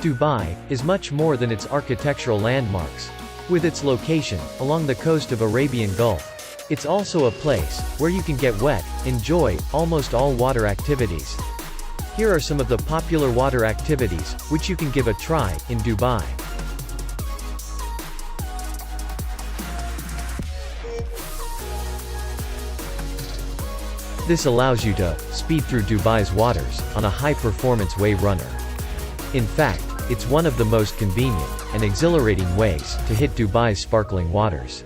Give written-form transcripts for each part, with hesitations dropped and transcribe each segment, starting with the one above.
Dubai is much more than its architectural landmarks. With its location along the coast of Arabian Gulf, it's also a place where you can get wet, enjoy almost all water activities. Here are some of the popular water activities which you can give a try in Dubai. This allows you to speed through Dubai's waters on a high-performance wave runner. In fact, it's one of the most convenient and exhilarating ways to hit Dubai's sparkling waters.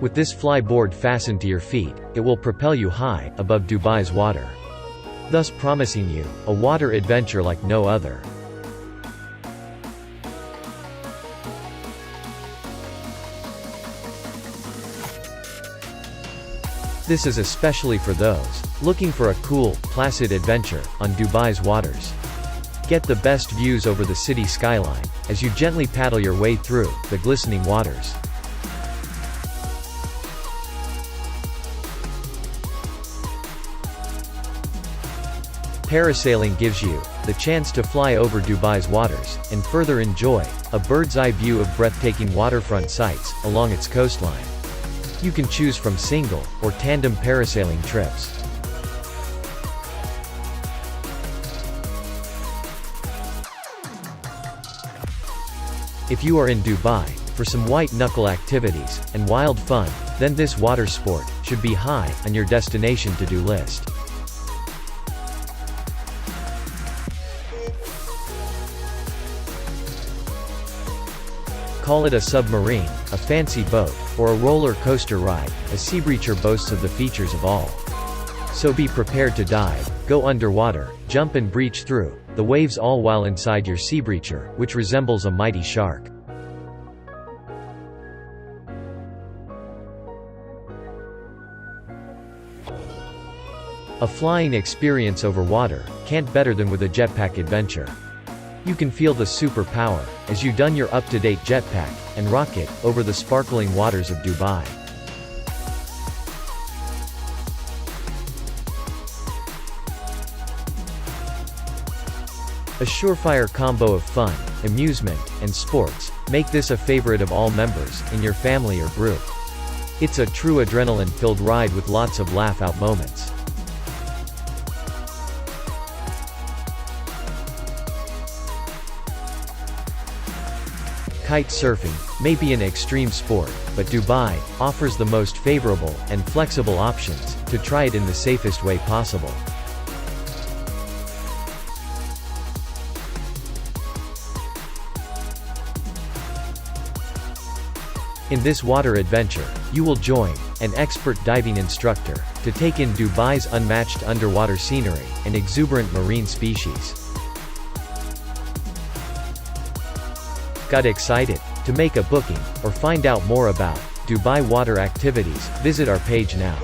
With this flyboard fastened to your feet, it will propel you high above Dubai's water, thus promising you a water adventure like no other. This is especially for those looking for a cool, placid adventure on Dubai's waters. Get the best views over the city skyline as you gently paddle your way through the glistening waters. Parasailing gives you the chance to fly over Dubai's waters and further enjoy a bird's-eye view of breathtaking waterfront sights along its coastline. You can choose from single or tandem parasailing trips. If you are in Dubai for some white-knuckle activities and wild fun, then this water sport should be high on your destination to-do list. Call it a submarine, a fancy boat, or a roller coaster ride, a sea breacher boasts of the features of all. So be prepared to dive, go underwater, jump and breach through the waves, all while inside your sea breacher, which resembles a mighty shark. A flying experience over water can't better than with a jetpack adventure. You can feel the superpower as you don your up-to-date jetpack and rocket over the sparkling waters of Dubai. A surefire combo of fun, amusement, and sports make this a favorite of all members in your family or group. It's a true adrenaline-filled ride with lots of laugh-out moments. Kite surfing may be an extreme sport, but Dubai offers the most favorable and flexible options to try it in the safest way possible. In this water adventure, you will join an expert diving instructor to take in Dubai's unmatched underwater scenery and exuberant marine species. Got excited to make a booking or find out more about Dubai water activities? Visit our page now.